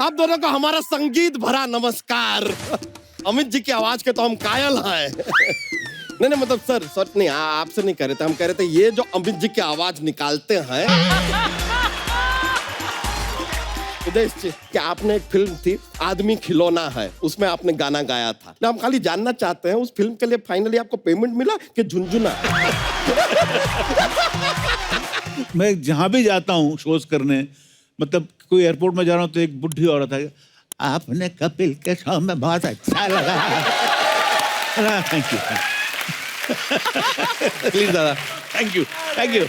आप दोनों को हमारा संगीत भरा नमस्कार। अमित जी की आवाज के तो हम कायल हैं। नहीं मतलब सर नहीं, आपसे नहीं कह रहे थे, हम कह रहे थे ये जो अमित जी की आवाज निकालते हैं। उदेश जी, क्या आपने एक फिल्म थी आदमी खिलौना है, उसमें आपने गाना गाया था। हम खाली जानना चाहते हैं उस फिल्म के लिए फाइनली आपको पेमेंट मिला कि झुनझुना? मैं जहां भी जाता हूँ शोज करने, मतलब कोई एयरपोर्ट में जा रहा हूँ तो एक बुढ़ी औरत है, आपने कपिल के शो में बहुत अच्छा लगा। थैंक यू प्लीज दादा, थैंक यू।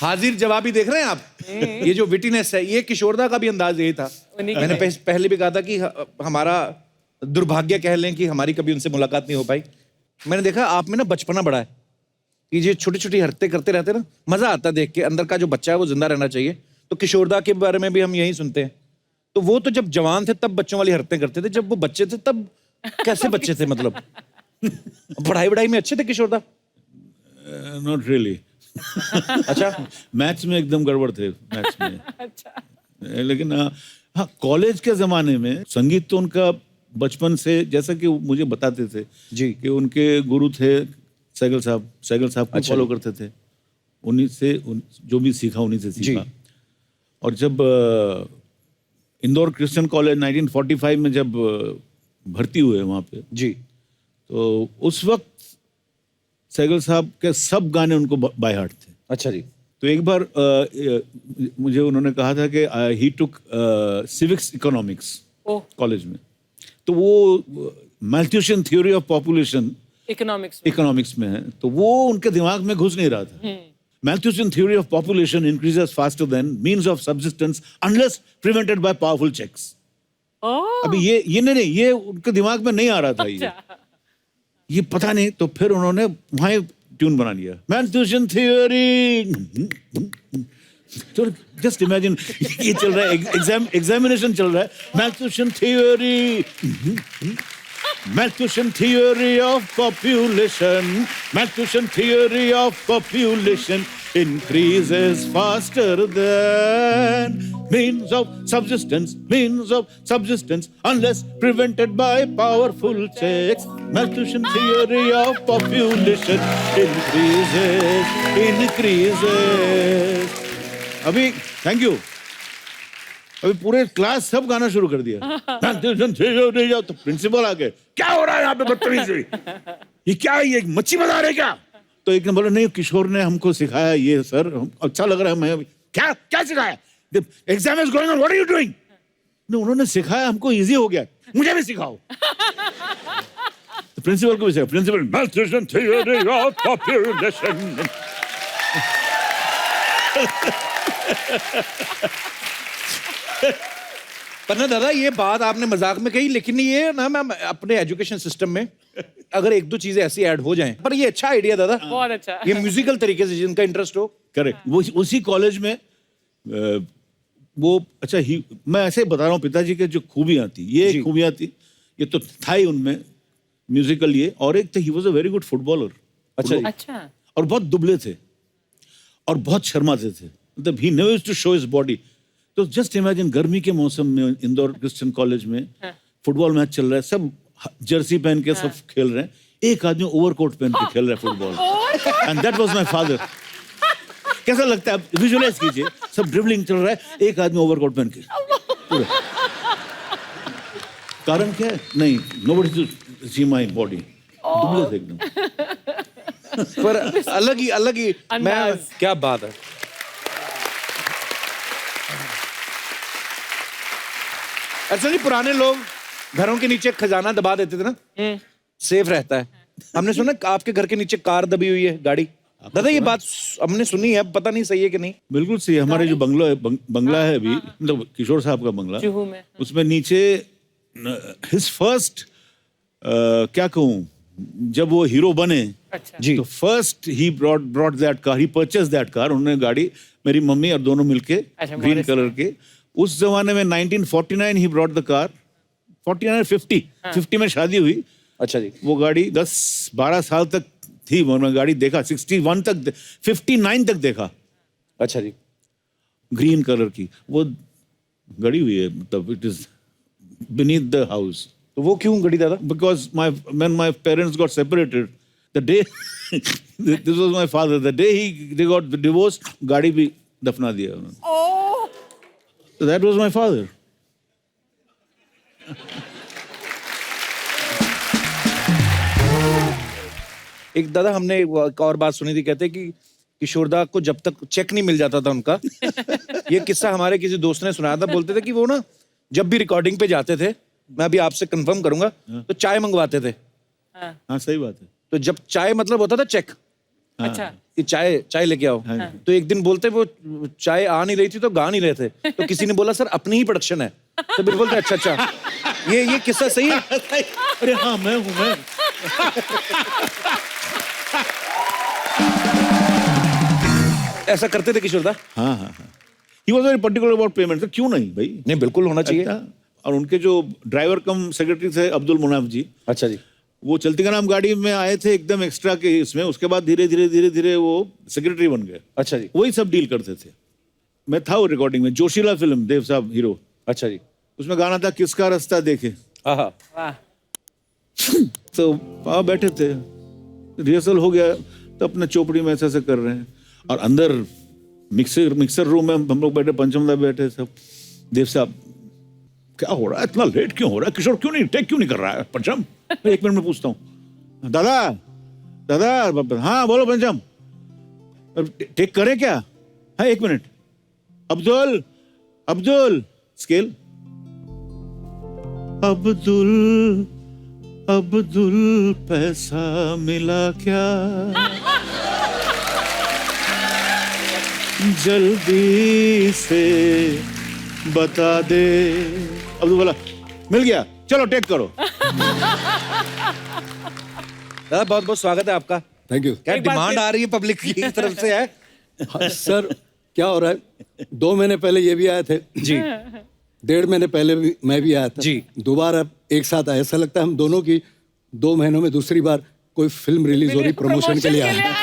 हाजिर जवाबी देख रहे हैं आप? ये जो विटीनेस है, ये किशोरदा का भी अंदाज यही था। मैंने पहले भी कहा था कि हमारा दुर्भाग्य कह लें कि हमारी कभी उनसे मुलाकात नहीं हो पाई। मैंने देखा आप में ना बचपना बड़ा है, कि ये छोटी छोटी हरकतें करते रहते ना, मजा आता देख के। अंदर का जो बच्चा है वो जिंदा रहना चाहिए। तो किशोरदा के बारे में भी हम यही सुनते हैं। तो वो तो जब जवान थे तब बच्चों वाली हरकतें करते थे, जब वो बच्चे थे तब कैसे बच्चे थे? मतलब पढ़ाई में अच्छे थे किशोरदा? Not really. अच्छा, मैथ्स में एकदम गड़बड़ थे, मैथ्स में। अच्छा। लेकिन हाँ, कॉलेज के जमाने में संगीत तो उनका बचपन से, जैसा कि मुझे बताते थे जी, कि उनके गुरु थे सैगल साहब को अच्छा फॉलो करते थे। उन्हीं से जो भी सीखा उन्हीं से सीखा। और जब इंदौर क्रिश्चियन कॉलेज 1945 में जब भर्ती हुए वहाँ पे जी, तो उस वक्त सैगल साहब के सब गाने उनको बाय हार्ट थे। अच्छा जी। तो एक बार मुझे उन्होंने कहा था कि ही टुक सिविक्स इकोनॉमिक्स कॉलेज में, तो वो मैल्थ्यूशियन थ्योरी ऑफ पॉपुलेशन इकोनॉमिक्स में है, तो वो उनके दिमाग में घुस नहीं रहा था। Malthusian theory of population increases faster than means of subsistence unless prevented by powerful checks. अभी ये नहीं, ये उनके दिमाग में नहीं आ रहा था। ये पता नहीं, तो फिर उन्होंने वहां ट्यून बना लिया, Malthusian theory। तो जस्ट इमेजिन, ये चल रहा है, एग्जामिनेशन चल रहा है, Malthusian theory, Malthusian theory of population, Malthusian theory of population increases faster than means of subsistence unless prevented by powerful checks. Malthusian theory of population increases. अभी thank you, अभी पूरे क्लास सब गाना शुरू कर दिया। तो प्रिंसिपल आ गए, क्या हो रहा है यहाँ पे बदतमीजी, ये क्या है, ये मच्छी बना रहे क्या? तो एक ने बोला, नहीं किशोर ने हमको सिखाया ये सर, अच्छा लग रहा है। मैं क्या सिखाया? Exam is going on, what are you doing? उन्होंने सिखाया, हमको इजी हो गया, मुझे भी सिखाओ। तो प्रिंसिपल को भी सिखाया, principal Malthusian theory of population। पर ना दादा, ये बात आपने मजाक में कही, लेकिन ये ना मैं अपने एजुकेशन सिस्टम में अगर एक दो चीजें ऐसी ऐड हो जाएं, पर ये अच्छा आइडिया दादा, बहुत अच्छा। ये म्यूजिकल तरीके से जिनका इंटरेस्ट हो। करेक्ट, वो उसी कॉलेज में वो अच्छा ही, मैं ऐसे बता रहा हूँ पिताजी के जो खूबियां थी, ये खूबियां थी, ये तो था ही उनमें म्यूजिकल ये, और एक थे, he was a very good footballer. अच्छा। और बहुत दुबले थे और बहुत शर्माते थे, मतलब he never used to show his body. तो जस्ट इमेजिन, गर्मी के मौसम में इंदौर क्रिश्चियन कॉलेज में फुटबॉल मैच चल रहा है, सब जर्सी पहन के सब खेल रहे हैं, एक आदमी ओवरकोट पहन के खेल रहा है football, and that was my father. कैसा लगता है, आप विजुअलाइज कीजिए, सब ड्रिबलिंग चल रहा है, एक आदमी ओवरकोट पहन के पूरा। कारण क्या है? नहीं, nobody to see my body, दुबले थे एकदम। पर अलग ही मैं, क्या बात है। अच्छा जी, पुराने लोग घरों के नीचे खजाना दबा देते थे ना, सेफ रहता है। हमने सुना आपके घर के नीचे कार दबी हुई है, गाड़ी। दादा ये बात हमने सुनी है, पता नहीं सही है कि नहीं। बिल्कुल सही है। हमारे जो बंगला है अभी, मतलब किशोर साहब का बंगला, उसमें नीचे हिज फर्स्ट, क्या कहूँ, जब वो हीरो बने जी, तो first he brought that car, he purchase that car. उन्होंने गाड़ी, मेरी मम्मी और दोनों मिलके, ग्रीन कलर के, उस जमाने में 1949 ही ब्रॉट द कार, 49 50 में शादी हुई। अच्छा जी, वो गाड़ी 10-12 साल तक थी, मैंने गाड़ी देखा, 61 तक, 59 तक देखा। अच्छा जी, ग्रीन कलर की, वो गड़ी हुई है, मतलब it is beneath the house. तो वो क्यों गड़ी दादा? Because when my parents got separated, the day this was my father, the day they got divorced, गाड़ी भी दफना दिया उन्होंने. Oh. So that was my father. एक दादा हमने एक और बात सुनी थी, कहते कि किशोरदा को जब तक चेक नहीं मिल जाता था उनका, ये किस्सा हमारे किसी दोस्त ने सुनाया था, बोलते थे कि वो ना जब भी रिकॉर्डिंग पे जाते थे, मैं अभी आपसे कंफर्म करूंगा, तो चाय मंगवाते थे. हाँ सही बात है. तो जब चाय मतलब होता था चेक, अच्छा. कि चाय लेके आओ, तो एक दिन बोलते वो चाय आ नहीं रही थी तो गा नहीं रहे थे, तो किसी ने बोला सर अपनी ही प्रोडक्शन है, तो फिर बोलते अच्छा ये किस्सा सही है. अरे हाँ मैं हूँ मैं. ऐसा करते थे किशोरदा? हाँ हाँ हाँ. He was very particular about payment. तो क्यों नहीं भाई? नहीं बिल्कुल होना चाहिए. और उनके जो ड्राइवर कम सेक्रेटरी थे अब्दुल मुनाफ जी, अच्छा जी, वो चलती का नाम गाड़ी में आए थे एकदम एक्स्ट्रा के इसमें, उसके बाद धीरे धीरे वो सेक्रेटरी बन गए. अच्छा जी, वही सब डील करते थे. मैं था वो रिकॉर्डिंग में, जोशीला फिल्म, देव साहब हीरो, अच्छा जी, उसमें गाना था किसका रास्ता देखे. आहा, वाह. तो पापा बैठे थे, रिहर्सल हो गया, तो अपने चोपड़ी में ऐसे कर रहे हैं, और अंदर मिक्सर रूम में हम लोग बैठे, पंचमदा बैठे सब. देव साहब क्या हो रहा है, इतना लेट क्यों हो रहा है, किशोर क्यों नहीं टेक क्यों नहीं कर रहा है पंचम. मैं 1 मिनट में पूछता हूँ, दादा हाँ बोलो पंचम, टेक करें क्या. हाँ 1 मिनट. अब्दुल स्केल. अब्दुल पैसा मिला क्या, जल्दी से बता दे. अब्दुल बोला मिल गया, चलो टेक करो. दादा बहुत बहुत स्वागत है आपका. Thank you. क्या एक बात डिमांड फिर- आ रही है पब्लिक की तरफ से है? हाँ, सर क्या हो रहा है, 2 महीने पहले ये भी आए थे जी, 1.5 महीने पहले भी मैं भी आया था जी. दोबारा एक साथ आए. ऐसा लगता है हम दोनों की 2 महीनों में दूसरी बार कोई फिल्म रिलीज हो रही, प्रमोशन के लिए आए.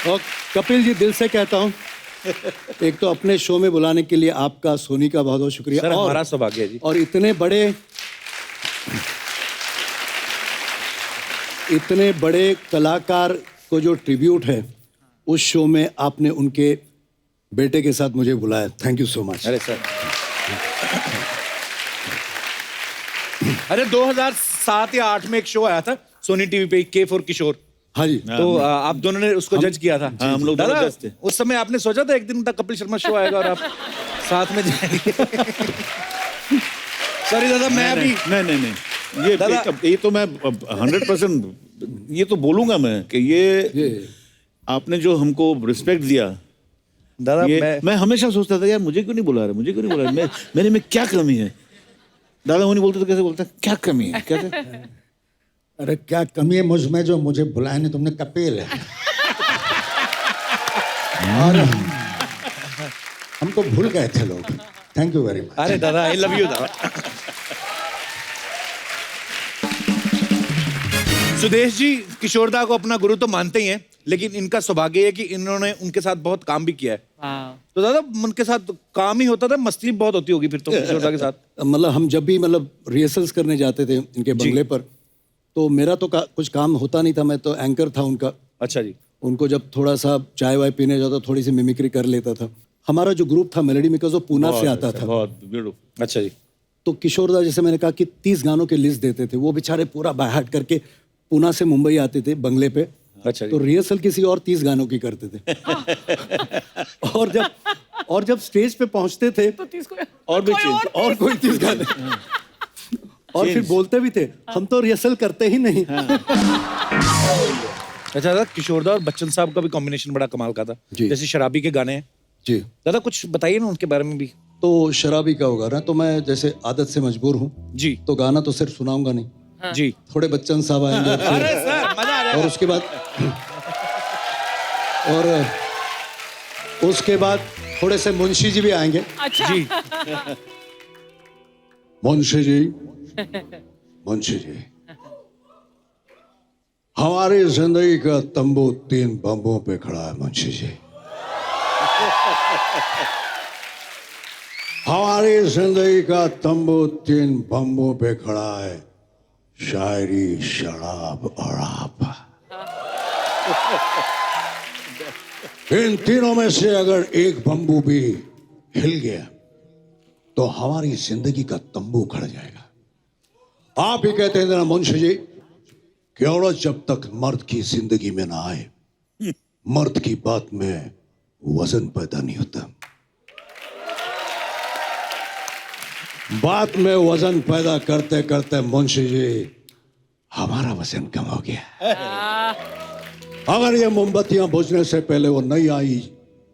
और कपिल जी दिल से कहता हूँ, एक तो अपने शो में बुलाने के लिए आपका, सोनी का बहुत बहुत शुक्रिया. सर हमारा सौभाग्य है जी. और इतने बड़े कलाकार को जो ट्रिब्यूट है उस शो में आपने उनके बेटे के साथ मुझे बुलाया. Thank you so much. अरे सर, अरे 2007 या 8 में एक शो आया था सोनी टीवी पे, के फॉर किशोर. हाँ जी. तो आप दोनों ने उसको जज किया था. हाँ, हम लोग दोनों दादा जज थे. उस समय आपने सोचा था एक दिन तक कपिल शर्मा शो आएगा और आप साथ में जाएंगे? सॉरी दादा, मैं अभी नहीं दादा- ये तो मैं 100% ये तो बोलूंगा मैं कि ये आपने जो हमको रिस्पेक्ट दिया, दादा ये मैं हमेशा सोचता था यार मुझे क्यों नहीं बुला रहे, मेरे में क्या कमी है. दादा वो नहीं बोलते तो कैसे बोलता, क्या कमी है कैसे. अरे क्या कमी है मुझ में जो मुझे बुलाया नहीं तुमने, कपिल है. और हमको भूल गए थे लोग. Thank you very much. अरे दादा आई लव यू दादा. सुदेश जी किशोरदा को अपना गुरु तो मानते ही हैं, लेकिन इनका सौभाग्य है कि इन्होंने उनके साथ बहुत काम भी किया है. हाँ. तो दादा उनके साथ काम ही होता था, मस्ती बहुत होती होगी फिर तो किशोरदा के साथ. मतलब हम जब भी रिहर्सल्स करने जाते थे इनके बंगले पर, तो मेरा तो कुछ काम होता नहीं था, मैं तो एंकर था उनका. अच्छा जी. उनको जब थोड़ा सा चाय वाय पीने जाता, थोड़ी सी मिमिक्री कर लेता था. हमारा जो ग्रुप था मेलोडी मेकर्स, वो पूना से आता था. बहुत ब्यूटीफुल. अच्छा जी. तो किशोरदा जैसे मैंने कहा कि 30 गानों की लिस्ट देते थे, वो बेचारे पूरा बाय हार्ट करके पूना से मुंबई आते थे बंगले पे. अच्छा तो जी. रिहर्सल किसी और 30 गानों की करते थे. और जब स्टेज पे पहुंचते थे तो 30 को और भी कोई change. और कोई 30 गाने, और फिर बोलते भी थे हम तो रिहर्सल करते ही नहीं. अच्छा दादा, किशोरदा और बच्चन साहब का भी कॉम्बिनेशन बड़ा कमाल का था. जी. जैसे शराबी के गाने हैं, जी. दादा कुछ बताइए ना उनके बारे में भी. तो शराबी का होगा ना, तो मैं जैसे आदत से मजबूर हूँ, जी तो गाना तो सिर्फ सुनाऊंगा नहीं, जी. थोड़े बच्चन साहब आएंगे अरे सर मजा आ और उसके बाद थोड़े से मुंशी जी भी आएंगे. अच्छा. जी. मुंशी जी, हमारी जिंदगी का तंबू 3 बम्बों पे खड़ा है मुंशी जी. हमारी जिंदगी का तंबू 3 बम्बों पे खड़ा है, शायरी, शराब और आप। इन तीनों में से अगर एक बम्बू भी हिल गया तो हमारी जिंदगी का तंबू खड़ जाएगा। आप ही कहते हैं ना मुंशी जी कि औरत जब तक मर्द की जिंदगी में ना आए, मर्द की बात में वजन पैदा नहीं होता। बात में वजन पैदा करते करते मुंशी जी हमारा वजन कम हो गया। अगर ये मोमबत्तियां बुझने से पहले वो नहीं आई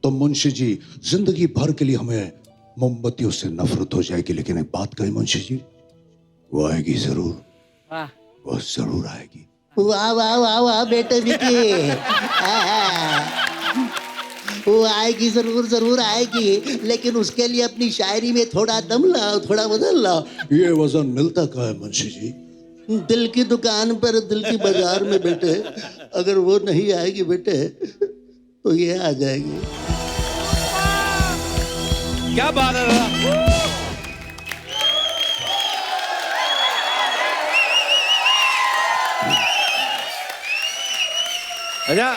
तो मुंशी जी जिंदगी भर के लिए हमें मोमबत्तियों से नफरत हो जाएगी। लेकिन एक बात कही मुंशी जी, वो आएगी जरूर, वो जरूर आएगी। वाह वाह वाह वाह बेटे विकी, वो आएगी, जरूर जरूर आएगी, लेकिन उसके लिए अपनी शायरी में थोड़ा दम लाओ, थोड़ा बदल लाओ। ये वजन मिलता कहाँ है मुंशी जी? दिल की दुकान पर, दिल की बाजार में बेटे, अगर वो नहीं आएगी बेटे तो ये आ जाएगी। क्या बात है दादा। अच्छा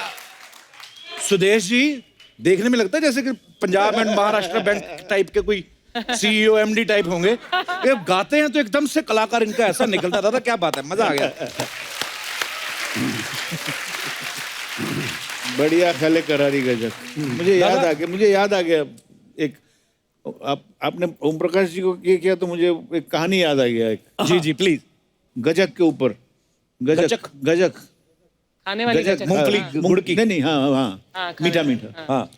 सुदेश जी, देखने में लगता है जैसे कि Punjab and Maharashtra bank type के कोई सीईओ एमडी टाइप होंगे। ये गाते हैं तो एकदम से कलाकार इनका ऐसा निकलता था। क्या बात है, मजा आ गया। बढ़िया खाले करारी गजक। मुझे याद आ गया एक, आपने ओम प्रकाश जी को ये किया तो मुझे एक कहानी याद आ गया एक। जी जी प्लीज। गजक के ऊपर, गजक खाने वाली गजक, गजक। मूंगफली गुड़ की। नहीं, हाँ, मीठा मीठा। हाँ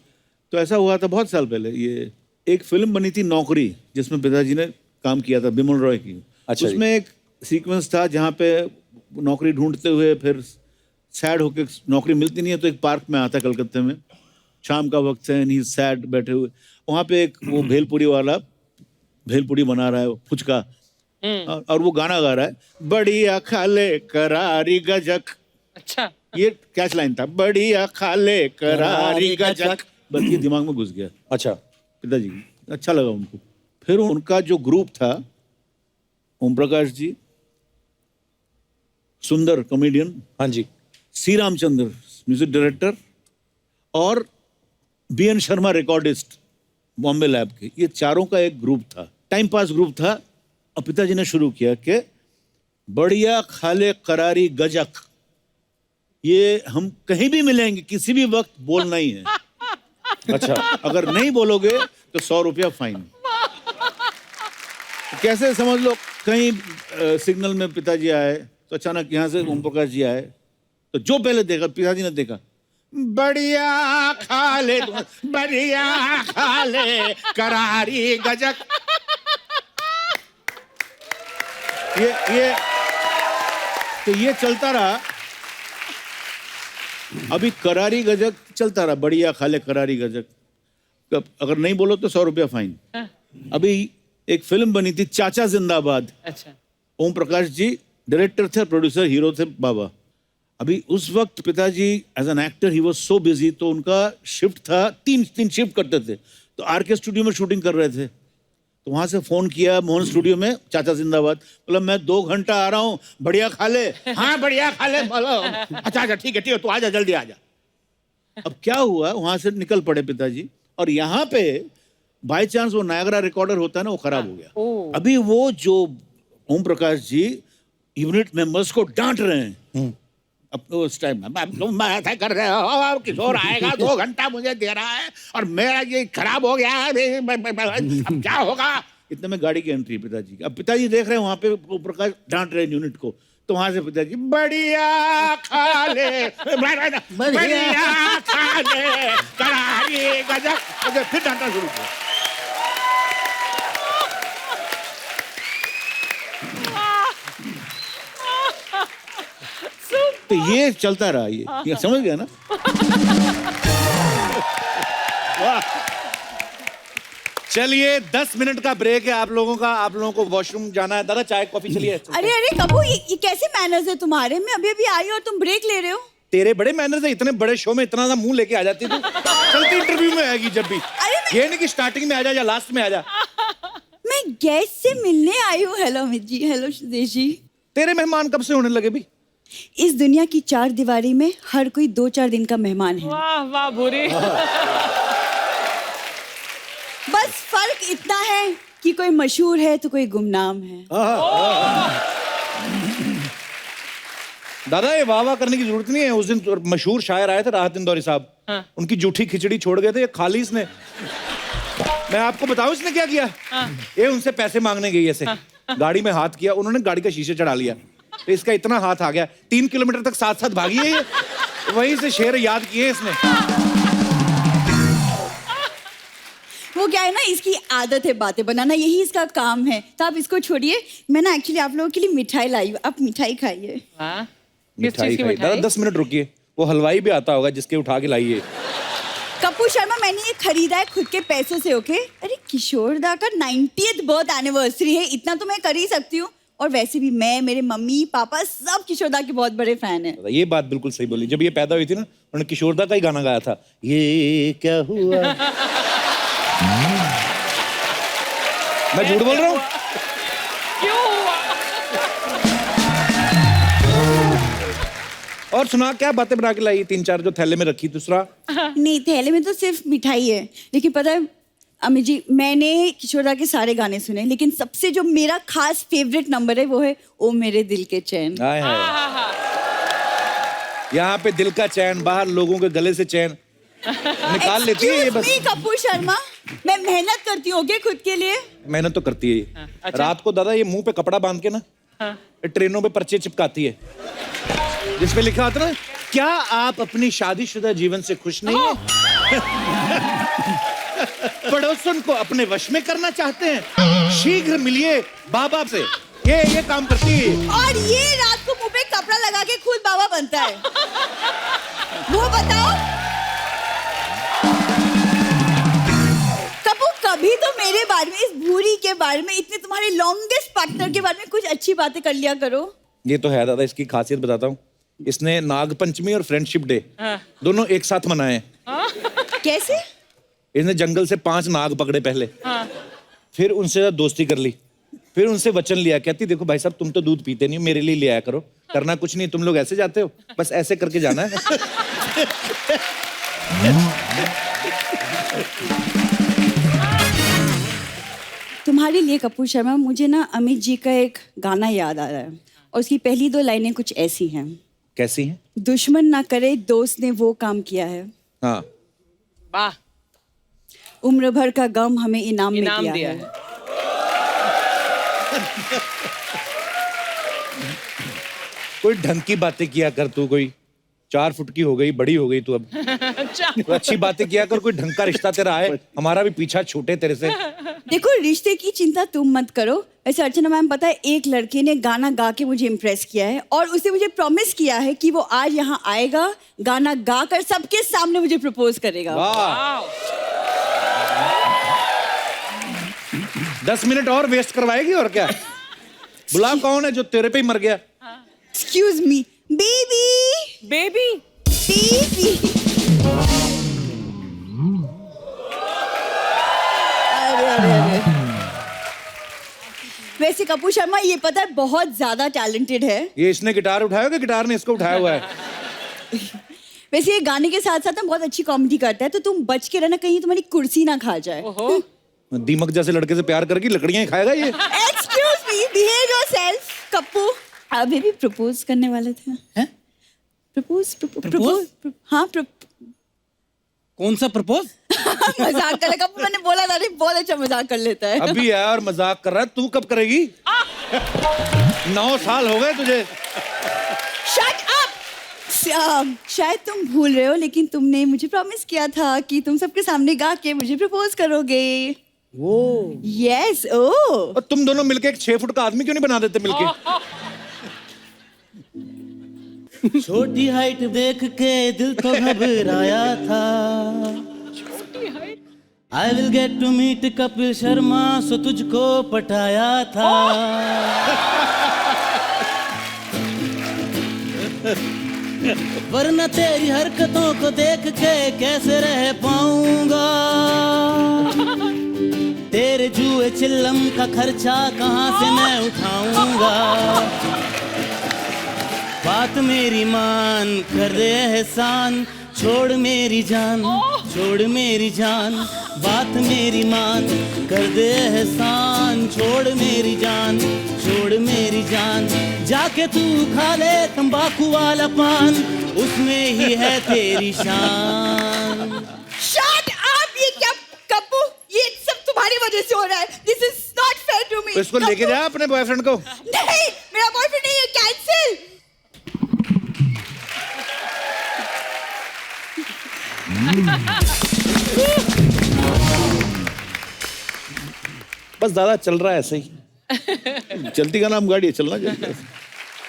तो ऐसा हुआ था बहुत साल पहले। ये एक फिल्म बनी थी नौकरी, जिसमें पिताजी ने काम किया था, बिमल रॉय की। अच्छा उसमें एक सीक्वेंस था जहाँ पे नौकरी ढूंढते हुए फिर सैड होके, नौकरी मिलती नहीं है तो एक पार्क में आता है कलकत्ते में, शाम का वक्त है, नहीं सैड बैठे हुए, वहाँ पे एक वो भेलपुरी वाला भेलपुरी बना रहा है, फुचका, और वो गाना गा रहा है, बढ़िया खाले करारी गजक। अच्छा, ये कैच लाइन था, बढ़िया खाले करारी गजक। बस ये दिमाग में घुस गया। अच्छा। पिताजी अच्छा लगा उनको। फिर उनका जो ग्रुप था, ओम प्रकाश जी, सुंदर कॉमेडियन, हाँ जी, सी रामचंद्र म्यूजिक डायरेक्टर, और BN Sharma recordist Bombay lab के, ये चारों का एक ग्रुप था, टाइम पास ग्रुप था। और पिताजी ने शुरू किया कि बढ़िया खाले करारी गजक, ये हम कहीं भी मिलेंगे, किसी भी वक्त बोलना ही है। अच्छा। अगर नहीं बोलोगे तो 100 रुपया फाइन। कैसे समझ लो, कहीं सिग्नल में पिताजी आए तो अचानक यहाँ से ओम प्रकाश जी आए तो जो पहले देखा, पिताजी ने देखा, बढ़िया खाले करारी गजक। ये तो ये चलता रहा। अभी करारी गजक चलता रहा, बढ़िया खाले करारी गजक। अगर नहीं बोलो तो 100 रुपया फाइन। अभी एक फिल्म बनी थी चाचा जिंदाबाद। अच्छा। ओम प्रकाश जी डायरेक्टर थे, प्रोड्यूसर हीरो थे बाबा। अभी उस वक्त पिताजी as an actor he was so busy, तो उनका शिफ्ट था, तीन शिफ्ट करते थे। तो आरके स्टूडियो में शूटिंग कर रहे थे, तो वहां से फोन किया मोहन स्टूडियो में, चाचा जिंदाबाद। बोला मैं 2 घंटा आ रहा हूँ, बढ़िया खा ले। हाँ बढ़िया खा ले। बोलो अच्छा ठीक है तू आजा, जल्दी आजा। अब क्या हुआ, वहां से निकल पड़े पिताजी, और यहाँ पे बाय चांस वो नायगरा रिकॉर्डर होता है ना, वो खराब हो गया। अभी वो जो ओम प्रकाश जी यूनिट मेंबर्स को डांट रहे हैं अपने उस टाइम में, तुम ऐसा कर रहे हो, किशोर आएगा 2 घंटा मुझे दे रहा है और मेरा ये खराब हो गया है, अब क्या होगा। इतने में गाड़ी की एंट्री पिताजी की। अब पिताजी देख रहे हैं वहां पे ओम प्रकाश डांट रहे हैं यूनिट को, तो वहां से पिताजी बढ़िया खा ले, बढ़िया खा ले करारी गजक, फिर डांटना शुरू किया। तो ये चलता रहा, ये समझ गया ना। चलिए 10 मिनट का ब्रेक है आप लोगों को वॉशरूम जाना है। दादा चाय कॉफी चलिए। अरे कबू, ये कैसे मैनर्स है तुम्हारे? मैं अभी अभी आई और तुम ब्रेक ले रहे हो। तेरे बड़े मैनर्स है, इतने बड़े शो में इतना मुंह लेके आ जाती तू। चलती इंटरव्यू में आएगी जब भी। अरे ये नहीं कि स्टार्टिंग में आ जा या लास्ट में आ जा। मैं गेस्ट से मिलने आई हूँ। Hello Amit ji, hello Sudesh ji. तेरे मेहमान कब से होने लगे भी? इस दुनिया की 4 दीवारी में हर कोई 2-4 दिन का मेहमान है। वाह वाह भूरी। बस फर्क इतना है कि कोई मशहूर है तो कोई गुमनाम है। दादा ये वाह वाह करने की जरूरत नहीं है। उस दिन मशहूर शायर आए थे राहत इंदौरी साहब, उनकी जूठी खिचड़ी छोड़ गए थे, ये खा ली इसने। मैं आपको बताऊं इसने क्या किया? ये उनसे पैसे मांगने गई ऐसे, गाड़ी में हाथ किया, उन्होंने गाड़ी का शीशे चढ़ा लिया, तो इसका इतना हाथ आ गया 3 किलोमीटर तक साथ साथ भागी है ये। वहीं से शेर याद किए इसने। वो क्या है ना, इसकी आदत है बातें बनाना, यही इसका काम है। तो आप इसको छोड़िए। मैं ना एक्चुअली आप लोगों के लिए मिठाई लाई हूँ, आप मिठाई खाइए। हाँ? किस मिठाई चीज की खाई। दादा मिठाई? 10 मिनट रुकिए, वो हलवाई भी आता होगा जिसके उठा के लाइए। कपूर शर्मा, मैंने ये खरीदा है खुद के पैसों से, ओके? अरे किशोर दा का 90th बर्थ एनिवर्सरी है, इतना तो मैं कर ही सकती हूँ। और वैसे भी मैं, मेरे मम्मी पापा सब किशोर दा के बहुत बड़े फैन हैं। ये बात बिल्कुल सही बोली। जब ये पैदा हुई थी ना, उन्होंने किशोरदा का ही गाना गाया था, ये क्या हुआ। मैं झूठ बोल रहा हूँ? क्यों हुआ? और सुना क्या बातें बना के लाई? 3-4 जो थैले में रखी, दूसरा नहीं, थैले में तो सिर्फ मिठाई है। लेकिन पता है अमित जी, मैंने किशोर दा के सारे गाने सुने, लेकिन सबसे जो मेरा खास फेवरेट नंबर है वो है ओ मेरे दिल के चैन। हाय हाय। यहाँ पे दिल का चैन, बाहर लोगों के गले से चैन निकाल लेती है ये बस। Excuse me, कपूर शर्मा, मैं मेहनत करती हूँ ओके, खुद के लिए। मेहनत तो करती है ये। अच्छा। रात को दादा ये मुंह पे कपड़ा बांध के ना, ये ट्रेनों पे पर्चे चिपकाती है, जिसपे लिखा होता ना, क्या आप अपनी शादीशुदा जीवन से खुश नहीं हैं? पड़ोसन को अपने वश में करना चाहते हैं? शीघ्र मिलिए बाबा से। ये काम करती है। और ये रात को मुंह पे कपड़ा लगा के खुद बाबा बनता है। वो बताओ कपूर, कभी तो मेरे बारे में, इस भूरी के बारे में, इतने तुम्हारे लॉन्गेस्ट पार्टनर के बारे में कुछ अच्छी बातें कर लिया करो। ये तो है दादा, इसकी खासियत बताता हूँ। इसने नागपंचमी और फ्रेंडशिप डे दोनों एक साथ मनाए। कैसे? इसने जंगल से 5 नाग पकड़े पहले, फिर उनसे दोस्ती कर ली, फिर उनसे वचन लिया, कहती देखो भाई साहब तुम तो दूध पीते नहीं हो, मेरे लिए ले आया करो, करना कुछ नहीं, तुम लोग ऐसे जाते हो, बस ऐसे करके जाना है। तुम्हारे लिए कपूर शर्मा, मुझे ना अमित जी का एक गाना याद आ रहा है, और उसकी पहली 2 लाइनें कुछ ऐसी हैं। कैसी है? दुश्मन ना करे दोस्त ने वो काम किया है, हाँ, वाह, उम्र भर का गम हमें इनाम में इनाम दिया दिया है। है। कोई ढंग की बातें किया कर तू, कोई 4 फुट की हो गई, बड़ी हो गई तू अब। तो अच्छी बातें किया कर, कोई ढंग का रिश्ता तेरा आए, हमारा भी पीछा छूटे तेरे से। देखो, रिश्ते की चिंता तुम मत करो। ऐसे अर्चना मैम, पता है एक लड़के ने गाना गा के मुझे इम्प्रेस किया है, और उसने मुझे प्रॉमिस किया है कि वो आज यहाँ आएगा, गाना गा कर सबके सामने मुझे प्रपोज करेगा। वाह, 10 मिनट और वेस्ट करवाएगी और क्या? बुला कौन है जो तेरे पे ही मर गया? Excuse me baby, baby baby. अरे। वैसे कपूर शर्मा, ये पता है बहुत ज्यादा टैलेंटेड है। ये इसने गिटार उठाया कि गिटार ने इसको उठाया हुआ है? वैसे ये गाने के साथ साथ ना बहुत अच्छी कॉमेडी करता है, तो तुम बच के रहना, कहीं तुम्हारी कुर्सी ना खा जाए। ओहो, दीमक जैसे लड़के से प्यार करके लकड़ियां ही खाएगा ये। Excuse me, behave yourself. Kappu अभी भी प्रपोज करने वाले थे। हैं? प्रपोज। हाँ, कौन सा प्रपोज? मजाक कर कप्पू, मैंने बोला था नहीं, बहुत अच्छा मजाक कर लेता है। अभी है और मजाक कर रहा है, तू कब करेगी? 9 साल हो गए तुझे। Shut up. शायद तुम भूल रहे हो, लेकिन तुमने मुझे प्रॉमिस किया था कि तुम सबके सामने गा के मुझे प्रपोज करोगे। वो यस। ओ और तुम दोनों मिलके एक 6 फुट का आदमी क्यों नहीं बना देते मिलके? छोटी हाइट देख के दिल तो घबराया था। I will get to meet Kapil Sharma, so तुझको पटाया था। वरना तेरी हरकतों को देख के कैसे रह पाऊंगा। तेरे जुए चिल्लम का खर्चा कहाँ से मैं उठाऊंगा। बात मेरी मान, कर दे एहसान, छोड़ मेरी जान, छोड़ मेरी जान। बात मेरी मान, कर दे एहसान, छोड़ मेरी जान, छोड़ मेरी जान। जाके तू खा ले तंबाकू वाला पान, उसमें ही है तेरी शान। Shut up! ये क्या कप्पू, ये सब तुम्हारी वजह से हो रहा है। This is not fair to me. तो इसको लेके जा अपने बॉयफ्रेंड को। नहीं, मेरा बॉयफ्रेंड नहीं है, कैंसिल। बस दादा चल रहा है ऐसे ही। चलती का नाम गाड़ी है, चलना चाहिए।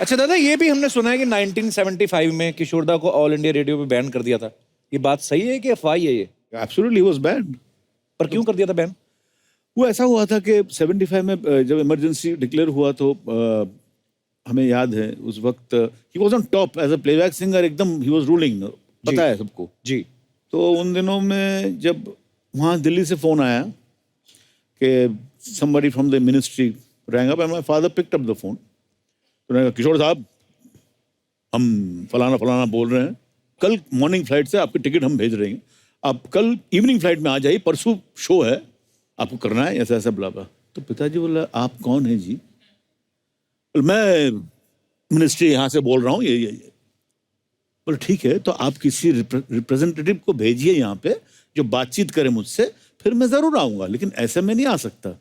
अच्छा दादा, ये भी हमने सुना है कि 1975 में किशोरदा को ऑल इंडिया रेडियो पे बैन कर दिया था। ये बात सही है कि अफवाह है ये? Absolutely was bad. पर क्यों कर दिया था बैन? वो ऐसा हुआ था कि 75 में जब इमरजेंसी डिक्लेयर हुआ तो हमें याद है उस वक्त he was on top as a playback singer, एकदम ही वाज रूलिंग, पता है सबको जी। तो उन दिनों में जब वहाँ दिल्ली से फ़ोन आया कि somebody from the ministry rang up and my father picked up the phone. तो उन्होंने कहा, किशोर साहब, हम फलाना फलाना बोल रहे हैं, कल मॉर्निंग फ्लाइट से आपकी टिकट हम भेज रहे हैं, आप कल इवनिंग फ्लाइट में आ जाइए, परसों शो है, आपको करना है ऐसा ऐसा बुला। तो पिताजी बोला, आप कौन हैं जी? मैं मिनिस्ट्री यहाँ से बोल रहा हूँ, ये। बोले ठीक है, तो आप किसी रिप्रेजेंटेटिव को भेजिए यहाँ पे जो बातचीत करे मुझसे, फिर मैं जरूर आऊँगा, लेकिन ऐसे में नहीं आ सकता।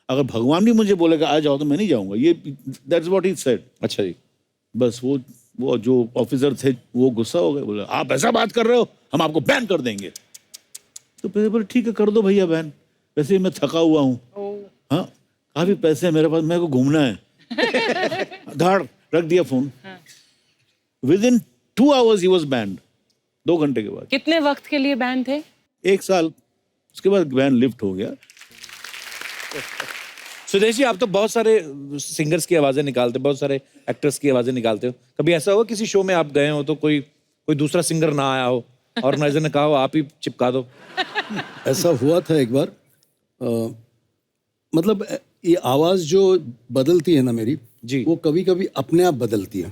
अगर भगवान भी मुझे बोलेगा आ जाओ तो मैं नहीं जाऊँगा। ये दैट्स व्हाट ही सेड। अच्छा जी। बस वो जो ऑफिसर थे वो गुस्सा हो गए, बोले आप ऐसा बात कर रहे हो, हम आपको बैन कर देंगे। तो फिर बोले ठीक है, कर दो भैया बैन, वैसे ही मैं थका हुआ हूँ, हाँ काफी पैसे हैं मेरे पास, मेरे को घूमना है। धाड़ रख दिया phone. With in 2 hours he was banned. 2 घंटे के बाद। कितने वक्त के लिए बैन थे? 1 साल, उसके बाद बैन लिफ्ट हो गया। सुदेश जी, आप तो बहुत सारे सिंगर्स की आवाजें निकालते, बहुत सारे एक्टर्स की आवाजें निकालते हो। कभी ऐसा हुआ किसी शो में आप गए हो तो कोई दूसरा सिंगर ना आया हो, ऑर्गेनाइजर ने कहा हो आप ही चिपका दो? ऐसा हुआ था एक बार। मतलब ये आवाज जो बदलती है ना मेरी जी, वो कभी कभी अपने आप बदलती है।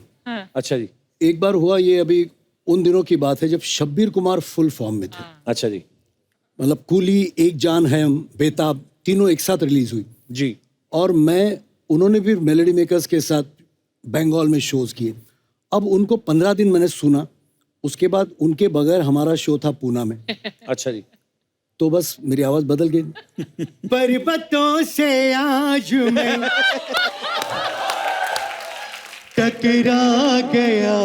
अच्छा जी। एक बार हुआ, ये अभी उन दिनों की बात है जब शब्बीर कुमार फुल फॉर्म में थे। अच्छा जी। मतलब कूली, एक जान है हम, बेताब, तीनों एक साथ रिलीज हुई जी। और उन्होंने भी मेलोडी मेकर्स के साथ बंगाल में शोज किए। अब उनको 15 दिन मैंने सुना, उसके बाद उनके बगैर हमारा शो था पूना में। अच्छा जी। तो बस मेरी आवाज बदल गई। पर्वतों से आज मैं टकरा गया,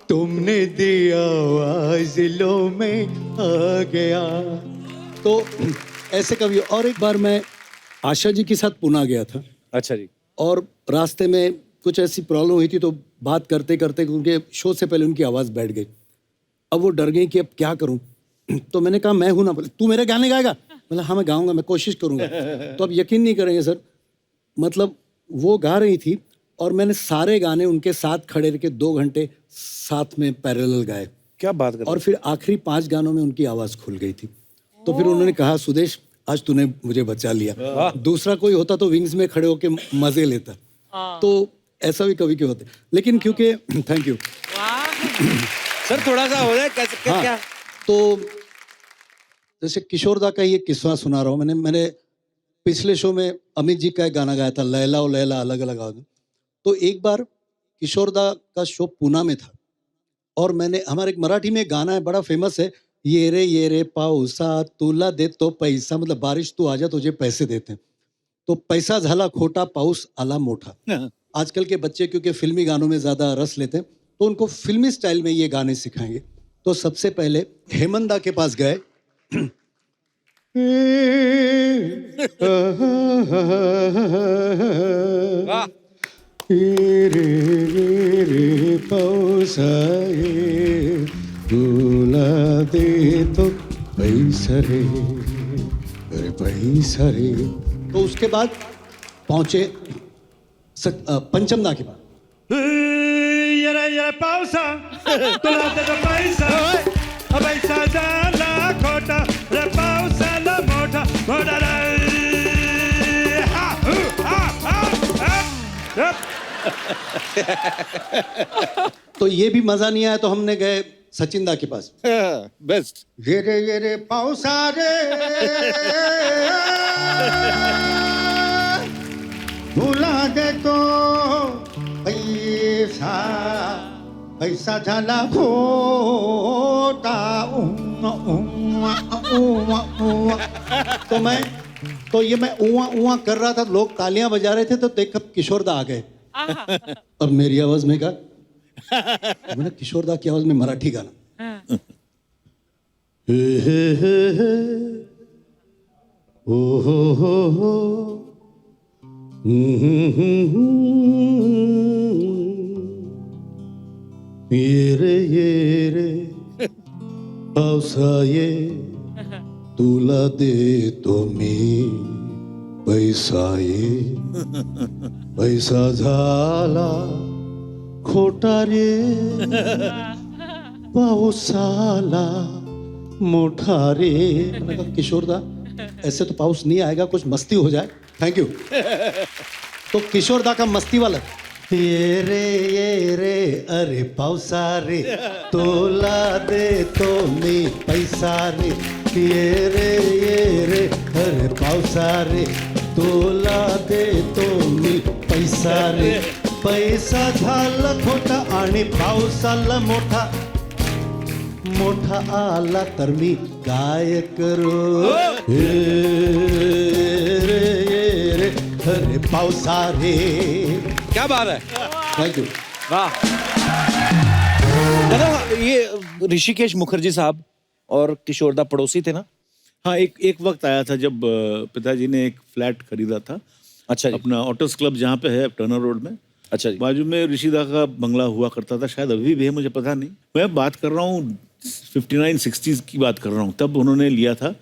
तुमने दिया आवाज लो मैं आ गया। तो ऐसे कभी। और एक बार मैं आशा जी के साथ पुणे गया था। अच्छा जी। और रास्ते में कुछ ऐसी प्रॉब्लम हुई थी तो बात करते करते उनके शो से पहले उनकी आवाज़ बैठ गई। अब वो डर गई कि अब क्या करूं। तो मैंने कहा मैं हूं ना। बोले तू मेरे गाने गाएगा? बोला हाँ मैं गाऊंगा, मैं कोशिश करूंगा। तो अब यकीन नहीं करेंगे सर, मतलब वो गा रही थी और मैंने सारे गाने उनके साथ खड़े रह के 2 घंटे साथ में पैरेलल गाए। क्या बात कर। और फिर आखिरी 5 गानों में उनकी आवाज़ खुल गई थी। तो फिर उन्होंने कहा सुदेश आज तूने मुझे बचा लिया, दूसरा कोई होता तो विंग्स में खड़े होके मजे लेता। तो ऐसा भी कभी क्यों होता है, लेकिन क्योंकि थैंक यू सर, थोड़ा सा हो जाए कैसे। हाँ, क्या तो जैसे किशोरदा का ये किस्सा सुना रहा हूँ। मैंने पिछले शो में अमित जी का एक गाना गाया था, लैला ओ लैला अलग अलग आवाज। तो एक बार किशोरदा का शो पूना में था और मैंने, हमारे एक मराठी में एक गाना है बड़ा फेमस है, ये रे पाऊसा तुला देतो पैसा, मतलब बारिश तू आजा तुझे पैसे देते हैं। तो पैसा झाला खोटा, पाऊस आला मोठा। आजकल के बच्चे क्योंकि फिल्मी गानों में ज्यादा रस लेते हैं तो उनको फिल्मी स्टाइल में ये गाने सिखाएंगे। तो सबसे पहले हेमंदा के पास गए। रे पाऊसा तुला दे तो पैसा रे, अरे पैसा रे। तो उसके बाद पहुंचे पंचमदा के बाद। ये पावसा तुला दे पैसा पैसा झाला खोटा रे पावसाला मोठा मोठा तो ये भी मजा नहीं आया तो हमने गए सचिन दा के पास। बेस्ट। ये रे पावसा रे भुला दे तो पैसा पैसा झाला खोटा तो ये मैं ऊआ ऊआ कर रहा था, लोग तालियां बजा रहे थे, तो देख किशोर दा आ गए। अब मेरी आवाज में गा, मैंने किशोर दा की आवाज में मराठी गाना। हे हे हे हे ओ हो ये रे पावसा ये तुला देतो मी पैसा ये पैसा झाला खोटा रे पाऊसाला मोठा रे। मैंने कहा किशोर दा ऐसे तो पाउस नहीं आएगा, कुछ मस्ती हो जाए। Thank you. तो किशोर दा का मस्ती वाला ये रे अरे पावसा रे तोला दे तो मी पैसा रे ये रे अरे पावसा रे तोला दे तो मी पैसा रे पैसा झाला खोटा आणि पावसाला मोठा मोठा आला तर मी काय करू हे रे अरे पावसा रे। क्या बात है, थैंक यू। वाह। दादा ये ऋषिकेश मुखर्जी साहब और किशोर दा पड़ोसी थे ना? हाँ, एक वक्त आया था जब पिताजी ने एक फ्लैट खरीदा था। अच्छा जी। अपना ऑटोस क्लब जहाँ पे है टर्नर रोड में। अच्छा जी। बाजू में ऋषिदा का बंगला हुआ करता था, शायद अभी भी है, मुझे पता नहीं। मैं बात कर रहा हूँ 59-60s की बात कर रहा हूँ, तब उन्होंने लिया था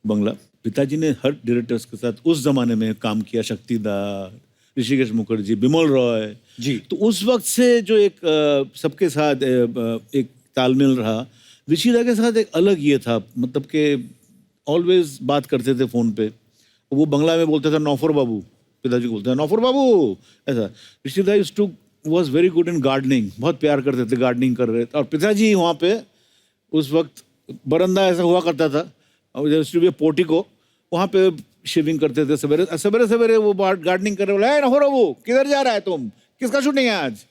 बंगला। पिताजी ने हर डायरेक्टर्स के साथ उस जमाने में काम किया, शक्तिदार, ऋषिकेश मुखर्जी, बिमल रॉय जी। तो उस वक्त से जो एक सबके साथ एक तालमेल रहा, ऋषिदा के साथ एक अलग ये था, मतलब कि ऑलवेज बात करते थे फोन पे। वो बंगला में बोलते थे नौफर बाबू, पिताजी को बोलते हैं नौफर बाबू, ऐसा। ऋषिदा was very good in gardening, बहुत प्यार करते थे, गार्डनिंग कर रहे थे। और पिताजी वहाँ पे उस वक्त बरंदा ऐसा हुआ करता था, और जैसे पोर्टिको, वहाँ पे शेविंग करते थे सवेरे सवेरे सवेरे। वो गार्डनिंग कर रहे, बोला नौफर बाबू किधर जा रहा है तुम, किसका शूटिंग है आज?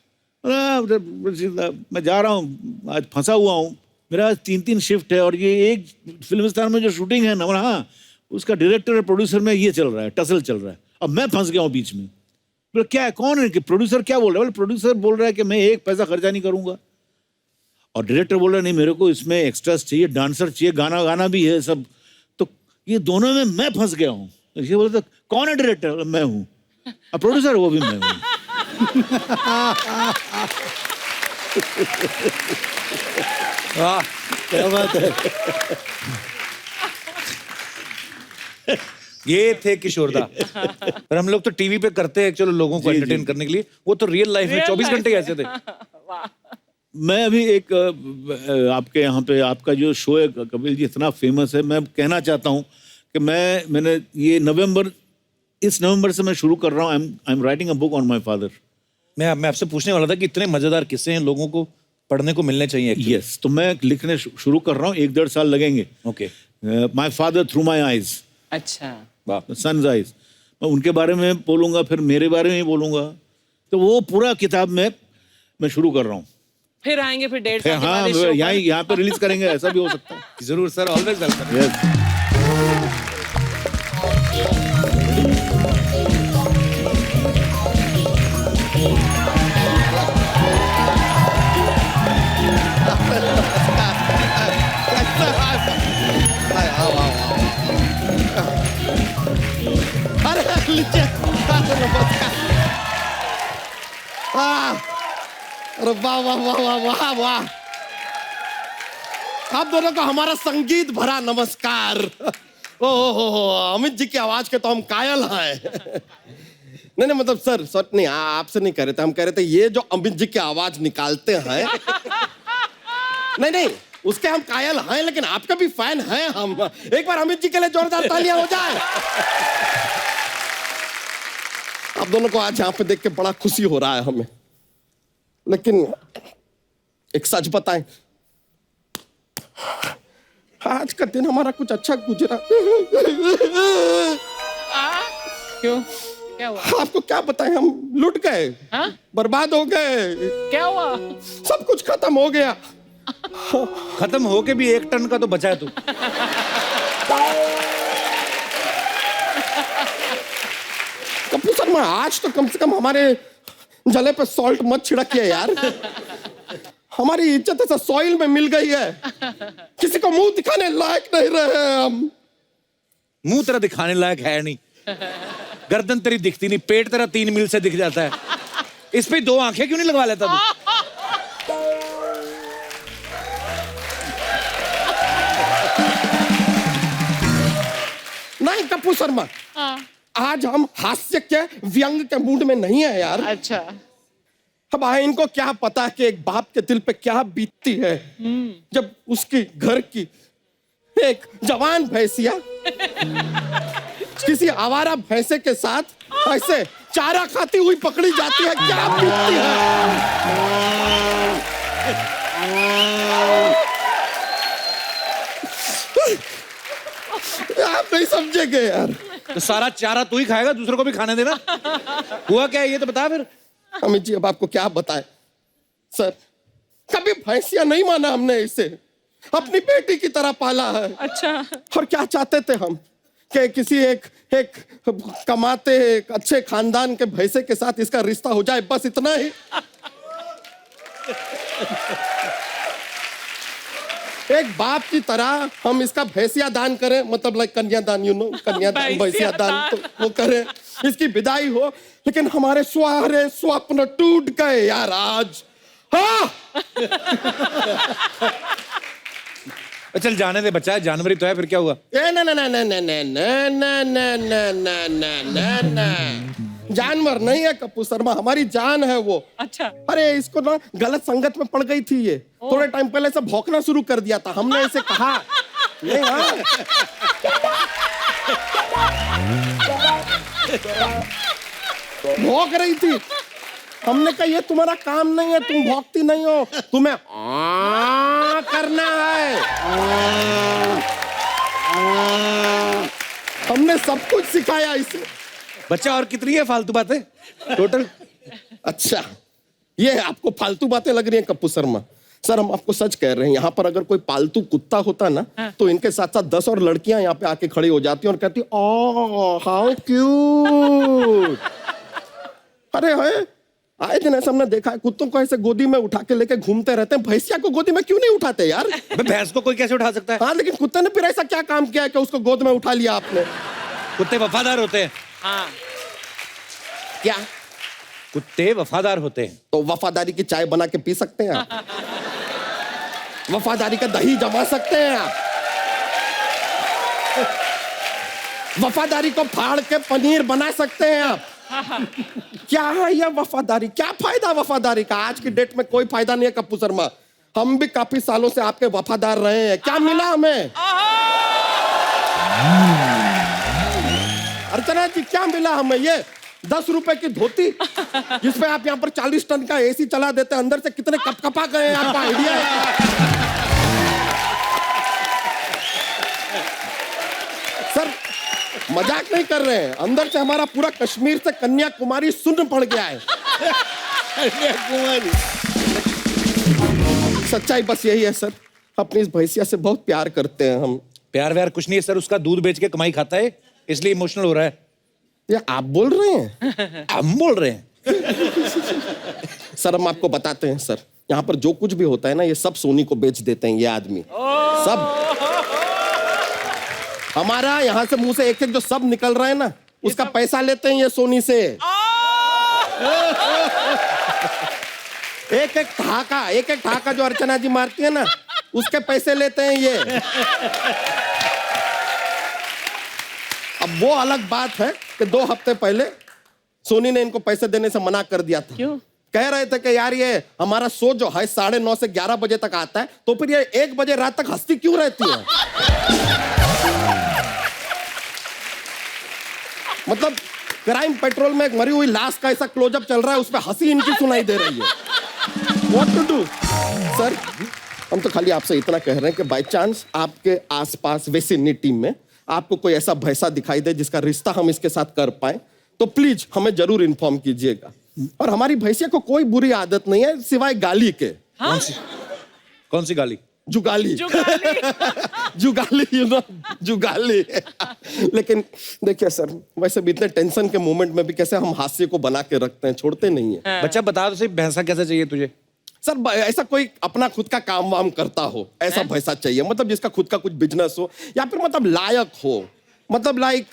मैं जा रहा हूँ, आज फंसा हुआ हूँ, मेरा आज 3 शिफ्ट है, और ये एक फिल्मिस्तान में जो शूटिंग है ना, हाँ, उसका डायरेक्टर और प्रोड्यूसर में ये चल रहा है, टसल चल रहा है। अब मैं फंस गया हूँ बीच में। बोले क्या है, कौन है कि प्रोड्यूसर क्या बोल रहा है? बोले प्रोड्यूसर बोल रहा है कि मैं एक पैसा खर्चा नहीं करूंगा, और डायरेक्टर बोल रहा है नहीं मेरे को इसमें एक्स्ट्रास चाहिए, डांसर चाहिए, गाना गाना भी है सब। तो ये दोनों में मैं फंस गया हूँ। ये बोले तो कौन है डायरेक्टर? मैं हूँ। और प्रोड्यूसर वो भी मैं हूँ। वाह, क्या बात है। ये थे किशोर दा। पर हम लोग तो टीवी पे करते हैं चलो लोगों को एंटरटेन करने के लिए, वो तो रियल लाइफ में 24 घंटे ऐसे थे। मैं अभी एक आपके यहाँ पे आपका जो शो है कपिल जी इतना फेमस है, मैं कहना चाहता हूँ कि मैंने ये इस नवंबर से मैं शुरू कर रहा हूँ। I am writing a book on my father. मैं आपसे पूछने वाला था कि इतने मजेदार किस्से हैं, लोगों को पढ़ने को मिलने चाहिए। यस, तो मैं लिखने शुरू कर रहा हूँ, 1-1.5 साल लगेंगे। Okay. My father through my eyes, अच्छा, सन्स आईज। मैं उनके बारे में बोलूंगा, फिर मेरे बारे में ही बोलूंगा। तो वो पूरा किताब में मैं शुरू कर रहा हूँ। फिर आएंगे फिर 1.5 साल के हाँ, बाद इस show पर। यहाँ पे रिलीज करेंगे, ऐसा भी हो सकता है। जरूर सर, ऑलवेज वेलकम। यस। अरे लीजिए, नमस्कार। अरे वाह वाह वाह वाह वाह वाह, आप दोनों को हमारा संगीत भरा नमस्कार। ओ हो, अमित जी की आवाज के तो हम कायल हैं। नहीं मतलब सर नहीं आपसे नहीं कह रहे थे, हम कह रहे थे ये जो अमित जी की आवाज निकालते हैं नहीं उसके हम कायल हैं, लेकिन आपका भी फैन हैं हम। एक बार अमित जी के लिए जोरदार तालियां हो जाए। आप दोनों को आज यहाँ पे देख के बड़ा खुशी हो रहा है हमें, लेकिन एक सच बताएं, आज का दिन हमारा कुछ अच्छा गुजरा। क्यों, क्या हुआ? आपको क्या बताएं, हम लुट गए, बर्बाद हो गए। क्या हुआ? सब कुछ खत्म हो गया। खत्म होके भी 1 टन का तो बचा है तू। कपूर शर्मा, आज तो कम से कम हमारे जले पे सॉल्ट मत छिड़किए यार। हमारी इज्जत ऐसा सॉइल में मिल गई है, किसी को मुंह दिखाने लायक नहीं रहे हम। मुंह तेरा दिखाने लायक है नहीं, गर्दन तेरी दिखती नहीं, पेट तेरा 3 मील से दिख जाता है। इस पे 2 आंखें क्यों नहीं लगवा लेता तू? नहीं कपूर शर्मा, आज हम हास्य के व्यंग के मूड में नहीं है यार। अच्छा, अब इनको क्या पता कि एक बाप के दिल पे क्या बीतती है जब उसकी घर की एक जवान भैंसिया किसी आवारा भैंसे के साथ ऐसे चारा खाती हुई पकड़ी जाती है। क्या बीतती है आप नहीं समझेंगे यार। तो सारा चारा तू ही खाएगा, दूसरों को भी खाने देना। हुआ क्या है ये तो बता फिर। अमित जी अब आपको क्या बताएं सर, कभी भैंसिया नहीं माना हमने इसे, अपनी बेटी की तरह पाला है। अच्छा, और क्या चाहते थे हम कि किसी एक कमाते एक अच्छे खानदान के भैंसे के साथ इसका रिश्ता हो जाए, बस इतना ही। एक बाप की तरह हम इसका भैंसिया दान करें, मतलब लाइक कन्यादान, यू नो, कन्यादान भैंसिया दान तो वो करें, इसकी विदाई हो। लेकिन हमारे सारे स्वप्न टूट गए यार आज। हाँ चल जाने दे बच्चा, जानवरी तो है, फिर क्या हुआ? जानवर नहीं है कपूर शर्मा, हमारी जान है वो। अच्छा, अरे इसको ना गलत संगत में पड़ गई थी ये, थोड़े टाइम पहले से भौंकना शुरू कर दिया था। हमने इसे कहा नहीं, हाँ भौंक रही थी, हमने कहा ये तुम्हारा काम नहीं है, तुम भौंकती नहीं हो, तुम्हें करना है। हमने सब कुछ सिखाया इसे। बच्चा और कितनी है फालतू बातें टोटल? अच्छा, ये आपको फालतू बातें लग रही हैं कपूर शर्मा? सर हम आपको सच कह रहे हैं, यहाँ पर अगर कोई पालतू कुत्ता होता ना तो इनके साथ साथ 10 और लड़कियां यहाँ पे आके खड़ी हो जाती और कहती ओह हाउ क्यूट। अरे है आए दिन ऐसा हमने देखा है, कुत्तों को ऐसे गोदी में उठा के लेके घूमते रहते हैं, भैंसिया को गोदी में क्यों नहीं उठाते यार? भैंस को कोई कैसे उठा सकता है? हाँ लेकिन कुत्ते ने फिर ऐसा क्या काम किया है कि उसको गोद में उठा लिया आपने? कुत्ते वफादार होते हैं। हाँ, क्या कुत्ते वफादार होते हैं? तो वफादारी की चाय बना के पी सकते हैं आप, वफादारी का दही जमा सकते हैं आप, वफादारी को फाड़ के पनीर बना सकते हैं आप। क्या है यह वफादारी? क्या फायदा वफादारी का? आज की डेट में कोई फायदा नहीं है कपूर शर्मा। हम भी काफी सालों से आपके वफादार रहे हैं, क्या मिला हमें? अर्चना जी क्या मिला हमें? ये 10 रुपए की धोती जिसपे आप यहाँ पर 40 टन का एसी चला देते हैं, अंदर से कितने कपकपा गए, आपका आइडिया है? सर मजाक नहीं कर रहे हैं, अंदर से हमारा पूरा कश्मीर से कन्याकुमारी सुन्न पड़ गया है। सच्चाई बस यही है सर, अपनी इस भैंसिया से बहुत प्यार करते हैं हम। प्यार व्यार कुछ नहीं है सर, उसका दूध बेच के कमाई खाता है, इसलिए इमोशनल हो रहा है। ये आप बोल रहे हैं? हम बोल रहे हैं सर हम आपको बताते हैं सर, यहाँ पर जो कुछ भी होता है ना ये सब सोनी को बेच देते हैं ये आदमी, सब। हमारा यहाँ से मुंह से एक एक जो सब निकल रहा है ना उसका पैसा लेते हैं ये सोनी से। एक एक ठाका जो अर्चना जी मारती है ना उसके पैसे लेते हैं ये। अब वो अलग बात है कि 2 हफ्ते पहले सोनी ने इनको पैसे देने से मना कर दिया था। क्यों? कह रहे थे कि यार ये हमारा शो जो है 9:30 से 11 बजे तक आता है, तो फिर ये 1 बजे रात तक हंसती क्यों रहती है? मतलब क्राइम पेट्रोल में एक मरी हुई लाश का ऐसा क्लोजअप चल रहा है, उसमें हंसी इनकी सुनाई दे रही है। What to do? सर, हम तो खाली आपसे इतना कह रहे हैं कि बाय चांस आपके आसपास विसिनिटी में आपको कोई ऐसा भैंसा दिखाई दे जिसका रिश्ता हम इसके साथ कर पाए, तो प्लीज हमें जरूर इन्फॉर्म कीजिएगा। और हमारी भैंसिया को कोई बुरी आदत नहीं है सिवाय गाली के। हाँ? कौन सी गाली? जुगाली। जुगाली। जुगाली, यू नो, जुगाली। लेकिन देखिए सर, वैसे भी इतने टेंशन के मोमेंट में भी कैसे हम हास्य को बना के रखते हैं, छोड़ते नहीं है। बच्चा बता तो सही, भैंसा कैसा चाहिए तुझे? सर ऐसा कोई अपना खुद का काम वाम करता हो ऐसा भैंसा चाहिए, मतलब जिसका खुद का कुछ बिजनेस हो, या फिर मतलब लायक हो, मतलब लाइक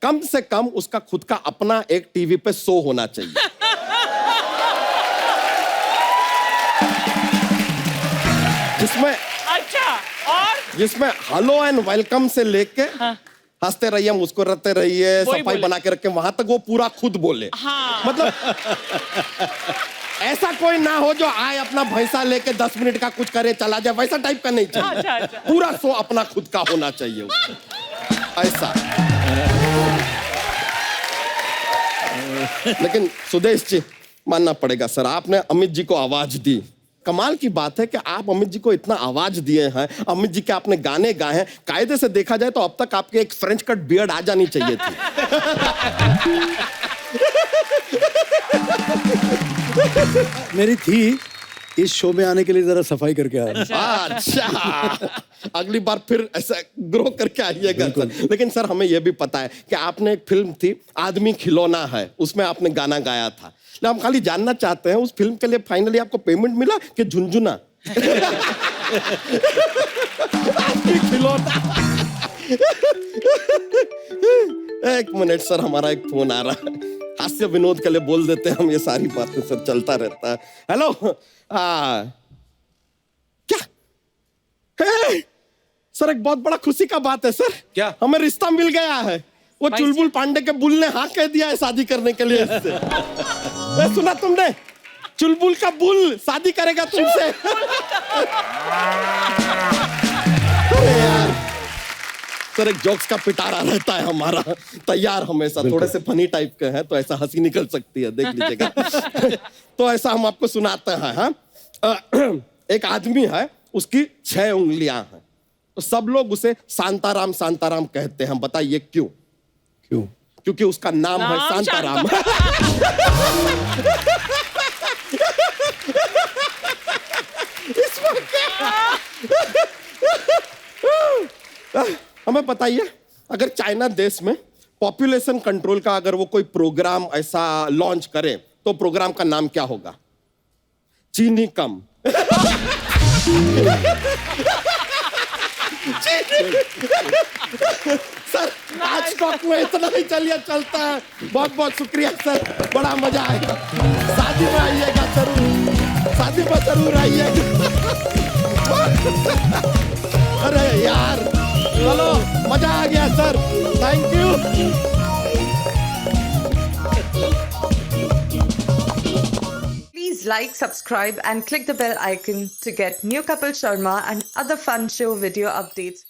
कम से कम उसका खुद का अपना एक टीवी पे शो होना चाहिए। जिसमें अच्छा, और जिसमें हेलो एंड वेलकम से लेके हंसते रहिए, मुस्कुराते रहिए, वही सफाई बोले। बना के रखे, वहां तक वो पूरा खुद बोले। हाँ। मतलब ऐसा कोई ना हो जो आए अपना भैंसा लेके 10 मिनट का कुछ करे चला जाए, वैसा टाइप का नहीं चाहिए। अच्छा, अच्छा। पूरा शो अपना खुद का होना चाहिए उसको। ऐसा। लेकिन सुदेश जी मानना पड़ेगा सर, आपने अमित जी को आवाज दी। कमाल की बात है कि आप अमित जी को इतना आवाज दिए हैं, अमित जी के आपने गाने गाए हैं, कायदे से देखा जाए तो अब तक आपके एक फ्रेंच कट बियर्ड आ जानी चाहिए थी। मेरी थी, इस शो में आने के लिए जरा सफाई करके आया। अच्छा, अगली बार फिर ऐसा ग्रो करके आइएगा सर। लेकिन सर हमें यह भी पता है कि आपने एक फिल्म थी आदमी खिलौना है, उसमें आपने गाना गाया था। हम खाली जानना चाहते हैं उस फिल्म के लिए फाइनली आपको पेमेंट मिला कि झुनझुना? आदमी खिलौना। एक मिनट सर, हमारा एक फोन आ रहा है, हास्य विनोद के लिए बोल देते हैं हम, ये सारी बातें सर चलता रहता है। हेलो, क्या है? सर एक बहुत बड़ा खुशी का बात है सर। क्या? हमें रिश्ता मिल गया है। वो चुलबुल पांडे के बुल ने हाँ कह दिया है शादी करने के लिए इससे। सुना तुमने? चुलबुल का बुल शादी करेगा तुमसे। अरे यार सर, एक जोक्स का पिटारा रहता है हमारा तैयार हमेशा, थोड़े से फनी टाइप के हैं तो ऐसा हंसी निकल सकती है, देख लीजिएगा। तो ऐसा हम आपको सुनाते हैं। हाँ, एक आदमी है, उसकी 6 उंगलियां हैं, तो सब लोग उसे शांताराम शांताराम कहते हैं। बताइए क्यों? क्यों? क्योंकि उसका नाम है शांताराम। इसमें क्या? हमें बताइए, अगर चाइना देश में पॉपुलेशन कंट्रोल का अगर वो कोई प्रोग्राम ऐसा लॉन्च करे तो प्रोग्राम का नाम क्या होगा? चीनी कम। सर आज टॉक में इतना ही चलिए चलता है। बहुत बहुत शुक्रिया सर, बड़ा मजा आएगा। शादी में आइएगा जरूर, शादी में जरूर आइएगा। अरे यार चलो, मजा आ गया sir, thank you. Please like, subscribe and click the bell icon to get new Kapil Sharma and other fun show video updates